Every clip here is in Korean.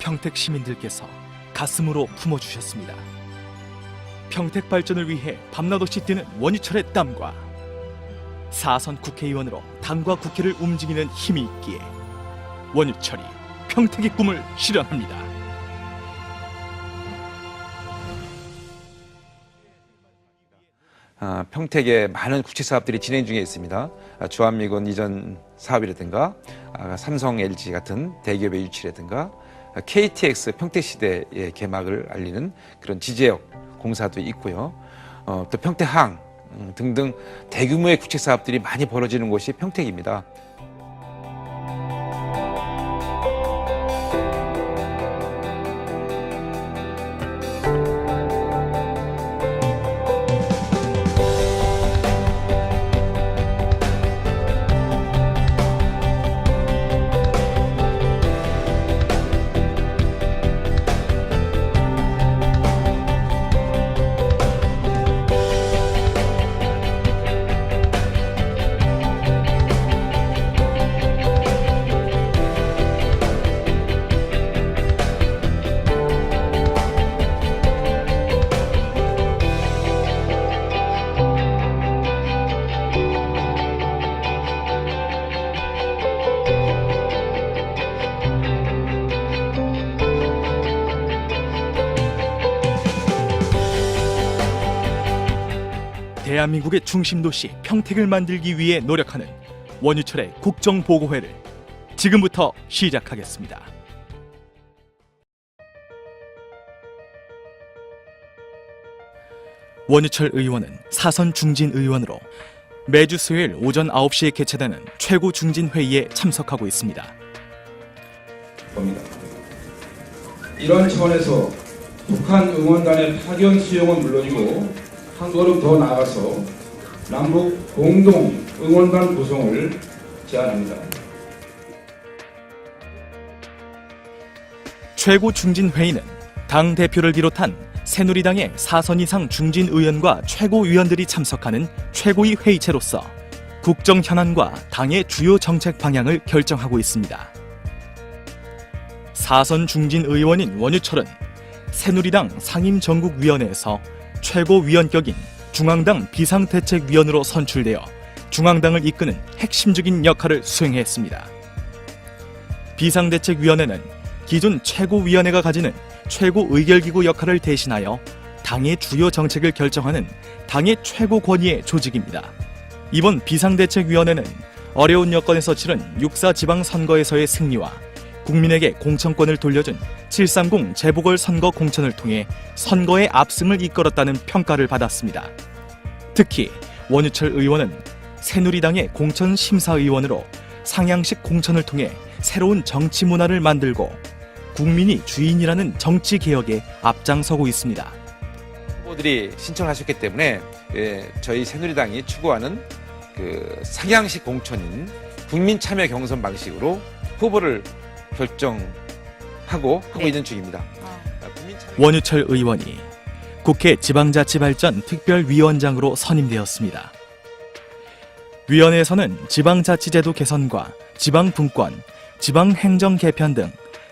평택 시민들께서 가슴으로 품어주셨습니다. 평택 발전을 위해 밤낮없이 뛰는 원유철의 땀과 4선 국회의원으로 당과 국회를 움직이는 힘이 있기에 원유철이 평택의 꿈을 실현합니다. 평택에 많은 국책 사업들이 진행 중에 있습니다. 주한미군 이전 사업이라든가 삼성, LG 같은 대기업의 유치라든가 KTX 평택시대의 개막을 알리는 그런 지제역 공사도 있고요. 또 평택항 등등 대규모의 국책 사업들이 많이 벌어지는 곳이 평택입니다. 대한민국의 중심도시 평택을 만들기 위해 노력하는 원유철의 국정보고회를 지금부터 시작하겠습니다. 원유철 의원은 4선 중진 의원으로 매주 수요일 오전 9시에 개최되는 최고 중진 회의에 참석하고 있습니다. 이런 차원에서 북한 응원단의 파견 수용은 물론이고 한 걸음 더 나아가서 남북 공동 응원단 구성을 제안합니다. 최고 중진 회의는 당 대표를 비롯한 새누리당의 4선 이상 중진 의원과 최고위원들이 참석하는 최고위 회의체로서 국정 현안과 당의 주요 정책 방향을 결정하고 있습니다. 4선 중진 의원인 원유철은 새누리당 상임전국위원회에서 최고위원격인 중앙당 비상대책위원으로 선출되어 중앙당을 이끄는 핵심적인 역할을 수행했습니다. 비상대책위원회는 기존 최고위원회가 가지는 최고의결기구 역할을 대신하여 당의 주요 정책을 결정하는 당의 최고 권위의 조직입니다. 이번 비상대책위원회는 어려운 여건에서 치른 6.4 지방선거에서의 승리와 국민에게 공천권을 돌려준 7.30 재보궐선거 공천을 통해 선거의 압승을 이끌었다는 평가를 받았습니다. 특히 원유철 의원은 새누리당의 공천심사의원으로 상향식 공천을 통해 새로운 정치 문화를 만들고 국민이 주인이라는 정치 개혁에 앞장서고 있습니다. 후보들이 신청하셨기 때문에 저희 새누리당이 추구하는 상향식 공천인 국민 참여 경선 방식으로 후보를 결정하고 있는 중입니다. 원유철 의원이 국회 지방자치발전 특별위원장으로 선임되었습니다. 위원회에서는 지방자치제도 개선과 지방분권, 지방행정 개편 등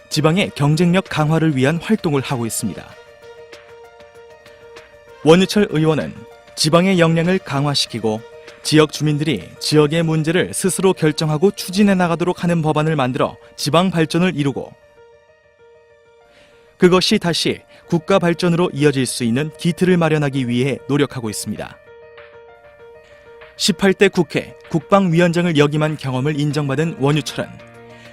지방의 경쟁력 강화를 위한 활동을 하고 있습니다. 원유철 의원은 지방의 역량을 강화시키고 지역 주민들이 지역의 문제를 스스로 결정하고 추진해 나가도록 하는 법안을 만들어 지방 발전을 이루고 그것이 다시 국가 발전으로 이어질 수 있는 기틀을 마련하기 위해 노력하고 있습니다. 18대 국회 국방위원장을 역임한 경험을 인정받은 원유철은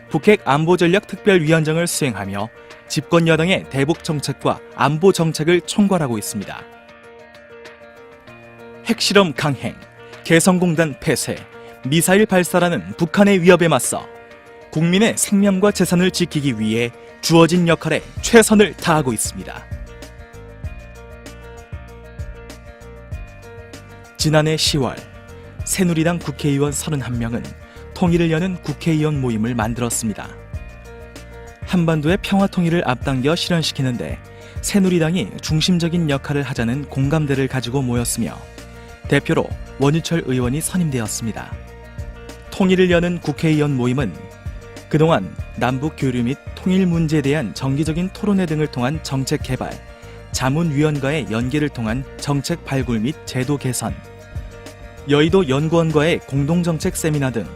북핵 안보전략특별위원장을 수행하며 집권 여당의 대북 정책과 안보 정책을 총괄하고 있습니다. 핵실험 강행, 개성공단 폐쇄, 미사일 발사라는 북한의 위협에 맞서 국민의 생명과 재산을 지키기 위해 주어진 역할에 최선을 다하고 있습니다. 지난해 10월 새누리당 국회의원 31명은 통일을 여는 국회의원 모임을 만들었습니다. 한반도의 평화 통일을 앞당겨 실현시키는데 새누리당이 중심적인 역할을 하자는 공감대를 가지고 모였으며 대표로 원유철 의원이 선임되었습니다. 통일을 여는 국회의원 모임은 그동안 남북 교류 및 통일 문제에 대한 정기적인 토론회 등을 통한 정책 개발, 자문위원과의 연계를 통한 정책 발굴 및 제도 개선, 여의도 연구원과의 공동정책 세미나 등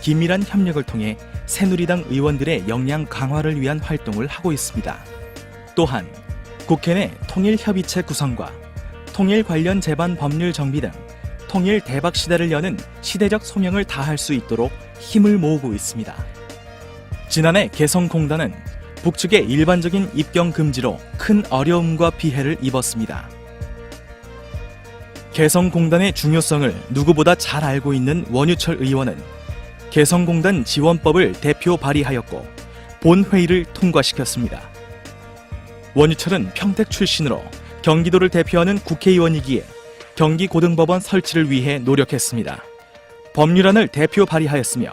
긴밀한 협력을 통해 새누리당 의원들의 역량 강화를 위한 활동을 하고 있습니다. 또한 국회 내 통일협의체 구성과 통일 관련 제반 법률 정비 등 통일 대박 시대를 여는 시대적 소명을 다할 수 있도록 힘을 모으고 있습니다. 지난해 개성공단은 북측의 일반적인 입경 금지로 큰 어려움과 피해를 입었습니다. 개성공단의 중요성을 누구보다 잘 알고 있는 원유철 의원은 개성공단 지원법을 대표 발의하였고 본회의를 통과시켰습니다. 원유철은 평택 출신으로 경기도를 대표하는 국회의원이기에 경기고등법원 설치를 위해 노력했습니다. 법률안을 대표 발의하였으며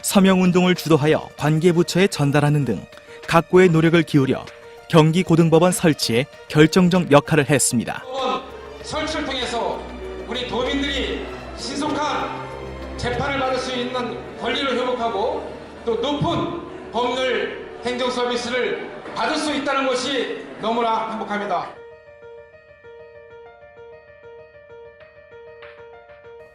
서명운동을 주도하여 관계부처에 전달하는 등 각고의 노력을 기울여 경기고등법원 설치에 결정적 역할을 했습니다. 설치를 통해서 우리 도민들이 신속한 재판을 받을 수 있는 권리를 회복하고 또 높은 법률 행정 서비스를 받을 수 있다는 것이 너무나 행복합니다.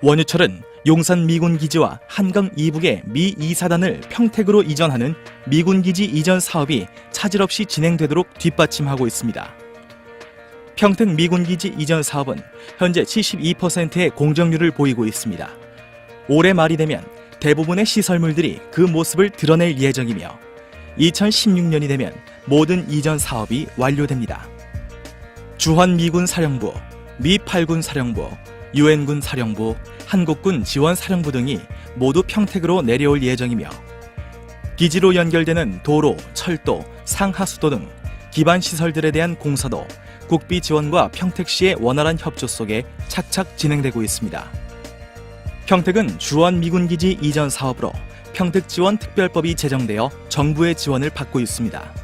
원유철은 용산 미군기지와 한강 이북의 미 2사단을 평택으로 이전하는 미군기지 이전 사업이 차질 없이 진행되도록 뒷받침하고 있습니다. 평택 미군기지 이전 사업은 현재 72%의 공정률을 보이고 있습니다. 올해 말이 되면 대부분의 시설물들이 그 모습을 드러낼 예정이며 2016년이 되면 모든 이전 사업이 완료됩니다. 주한미군 사령부, 미 8군 사령부, 유엔군 사령부, 한국군 지원사령부 등이 모두 평택으로 내려올 예정이며 기지로 연결되는 도로, 철도, 상하수도 등 기반시설들에 대한 공사도 국비 지원과 평택시의 원활한 협조 속에 착착 진행되고 있습니다. 평택은 주한미군기지 이전 사업으로 평택지원특별법이 제정되어 정부의 지원을 받고 있습니다.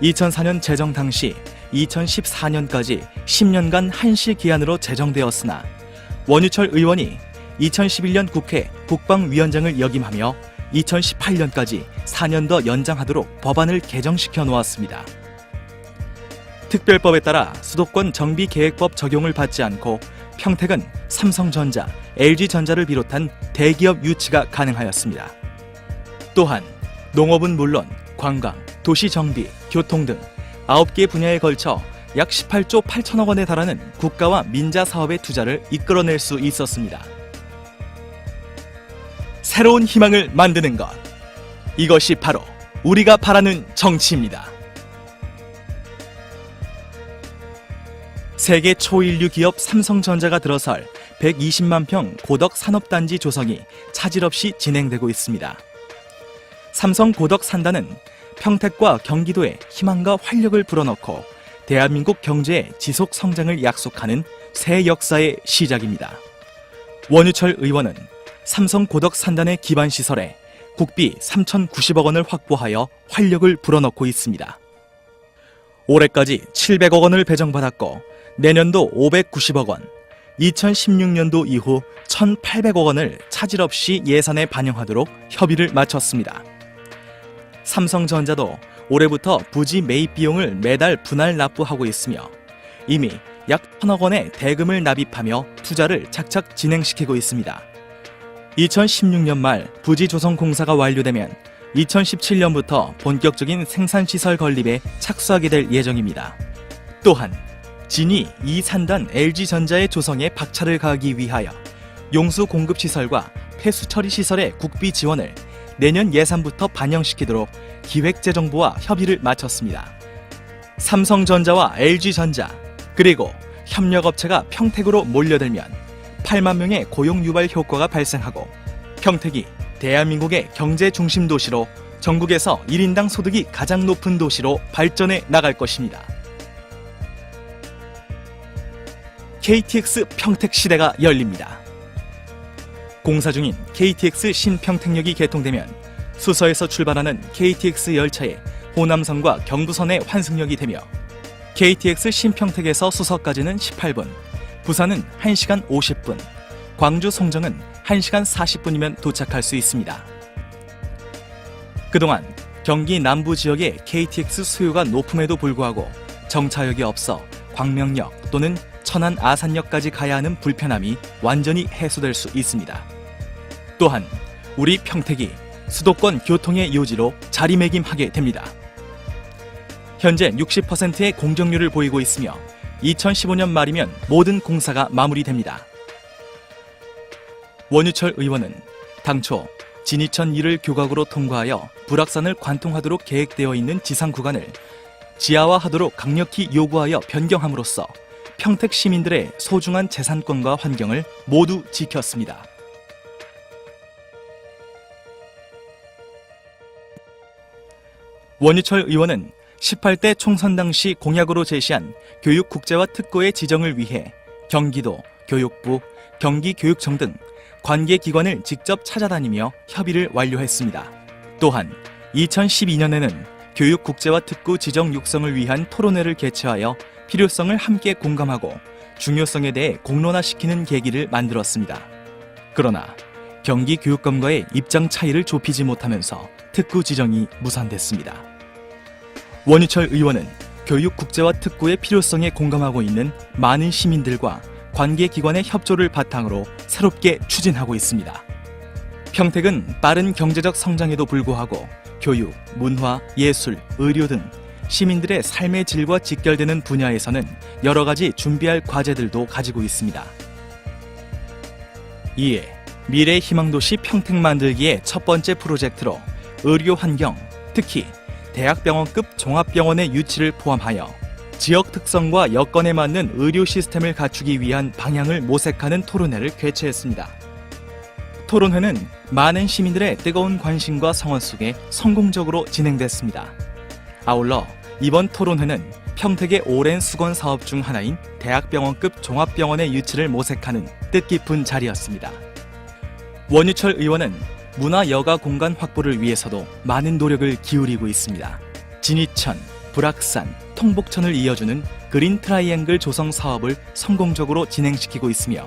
2004년 제정 당시 2014년까지 10년간 한시 기한으로 제정되었으나 원유철 의원이 2011년 국회 국방위원장을 역임하며 2018년까지 4년 더 연장하도록 법안을 개정시켜 놓았습니다. 특별법에 따라 수도권 정비계획법 적용을 받지 않고 평택은 삼성전자, LG전자를 비롯한 대기업 유치가 가능하였습니다. 또한 농업은 물론 관광, 도시정비, 교통 등 9개 분야에 걸쳐 약 18조 8천억 원에 달하는 국가와 민자 사업의 투자를 이끌어낼 수 있었습니다. 새로운 희망을 만드는 것, 이것이 바로 우리가 바라는 정치입니다. 세계 초인류 기업 삼성전자가 들어설 120만 평 고덕 산업단지 조성이 차질 없이 진행되고 있습니다. 삼성 고덕 산단은 평택과 경기도에 희망과 활력을 불어넣고 대한민국 경제의 지속 성장을 약속하는 새 역사의 시작입니다. 원유철 의원은 삼성 고덕 산단의 기반 시설에 국비 3,090억 원을 확보하여 활력을 불어넣고 있습니다. 올해까지 700억 원을 배정받았고 내년도 590억 원, 2016년도 이후 1,800억 원을 차질 없이 예산에 반영하도록 협의를 마쳤습니다. 삼성전자도 올해부터 부지 매입 비용을 매달 분할 납부하고 있으며 이미 약 1,000억 원의 대금을 납입하며 투자를 착착 진행시키고 있습니다. 2016년 말 부지 조성 공사가 완료되면 2017년부터 본격적인 생산시설 건립에 착수하게 될 예정입니다. 또한 진이 2산단 LG전자의 조성에 박차를 가하기 위하여 용수 공급시설과 폐수 처리시설의 국비 지원을 내년 예산부터 반영시키도록 기획재정부와 협의를 마쳤습니다. 삼성전자와 LG전자 그리고 협력업체가 평택으로 몰려들면 8만 명의 고용 유발 효과가 발생하고 평택이 대한민국의 경제 중심 도시로 전국에서 1인당 소득이 가장 높은 도시로 발전해 나갈 것입니다. KTX 평택 시대가 열립니다. 공사 중인 KTX 신평택역이 개통되면 수서에서 출발하는 KTX 열차의 호남선과 경부선의 환승역이 되며 KTX 신평택에서 수서까지는 18분, 부산은 1시간 50분, 광주 송정은 1시간 40분이면 도착할 수 있습니다. 그동안 경기 남부 지역의 KTX 수요가 높음에도 불구하고 정차역이 없어 광명역 또는 천안 아산역까지 가야 하는 불편함이 완전히 해소될 수 있습니다. 또한 우리 평택이 수도권 교통의 요지로 자리매김하게 됩니다. 현재 60%의 공정률을 보이고 있으며 2015년 말이면 모든 공사가 마무리됩니다. 원유철 의원은 당초 진이천 1을 교각으로 통과하여 불악산을 관통하도록 계획되어 있는 지상 구간을 지하화하도록 강력히 요구하여 변경함으로써 평택 시민들의 소중한 재산권과 환경을 모두 지켰습니다. 원유철 의원은 18대 총선 당시 공약으로 제시한 교육 국제화 특구의 지정을 위해 경기도, 교육부, 경기교육청 등 관계기관을 직접 찾아다니며 협의를 완료했습니다. 또한 2012년에는 교육 국제화 특구 지정 육성을 위한 토론회를 개최하여 필요성을 함께 공감하고 중요성에 대해 공론화시키는 계기를 만들었습니다. 그러나 경기교육감과의 입장 차이를 좁히지 못하면서 특구 지정이 무산됐습니다. 원유철 의원은 교육 국제화 특구의 필요성에 공감하고 있는 많은 시민들과 관계기관의 협조를 바탕으로 새롭게 추진하고 있습니다. 평택은 빠른 경제적 성장에도 불구하고 교육, 문화, 예술, 의료 등 시민들의 삶의 질과 직결되는 분야에서는 여러 가지 준비할 과제들도 가지고 있습니다. 이에 미래 희망도시 평택 만들기의 첫 번째 프로젝트로 의료 환경, 특히 대학병원급 종합병원의 유치를 포함하여 지역 특성과 여건에 맞는 의료 시스템을 갖추기 위한 방향을 모색하는 토론회를 개최했습니다. 토론회는 많은 시민들의 뜨거운 관심과 성원 속에 성공적으로 진행됐습니다. 아울러 이번 토론회는 평택의 오랜 수건 사업 중 하나인 대학병원급 종합병원의 유치를 모색하는 뜻깊은 자리였습니다. 원유철 의원은 문화 여가 공간 확보를 위해서도 많은 노력을 기울이고 있습니다. 진이천, 불악산, 통복천을 이어주는 그린 트라이앵글 조성 사업을 성공적으로 진행시키고 있으며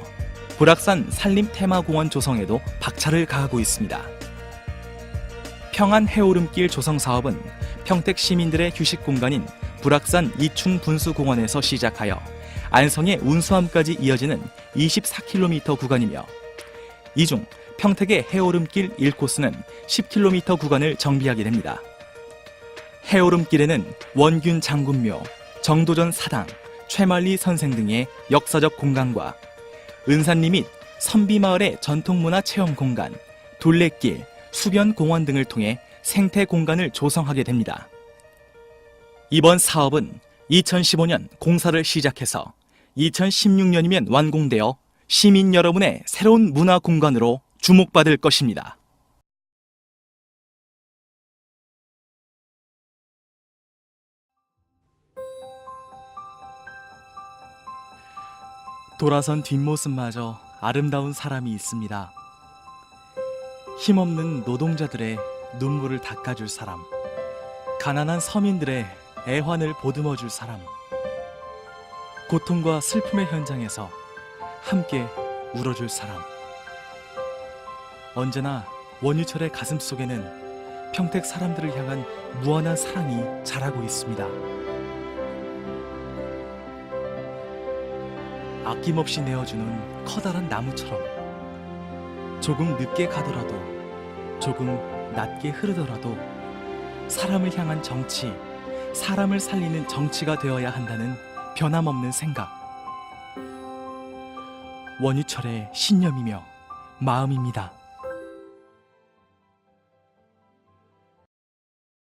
불악산 산림 테마공원 조성에도 박차를 가하고 있습니다. 평안 해오름길 조성 사업은 평택 시민들의 휴식 공간인 불악산 이충 분수공원에서 시작하여 안성의 운수함까지 이어지는 24km 구간이며 이 중 평택의 해오름길 1코스는 10km 구간을 정비하게 됩니다. 해오름길에는 원균 장군묘, 정도전 사당, 최만리 선생 등의 역사적 공간과 은산리 및 선비마을의 전통문화 체험 공간, 둘레길, 수변공원 등을 통해 생태 공간을 조성하게 됩니다. 이번 사업은 2015년 공사를 시작해서 2016년이면 완공되어 시민 여러분의 새로운 문화 공간으로 주목받을 것입니다. 돌아선 뒷모습마저 아름다운 사람이 있습니다. 힘없는 노동자들의 눈물을 닦아줄 사람, 가난한 서민들의 애환을 보듬어줄 사람, 고통과 슬픔의 현장에서 함께 울어줄 사람. 언제나 원유철의 가슴 속에는 평택 사람들을 향한 무한한 사랑이 자라고 있습니다. 아낌없이 내어주는 커다란 나무처럼 조금 늦게 가더라도 조금 낮게 흐르더라도 사람을 향한 정치, 사람을 살리는 정치가 되어야 한다는 변함없는 생각. 원유철의 신념이며 마음입니다.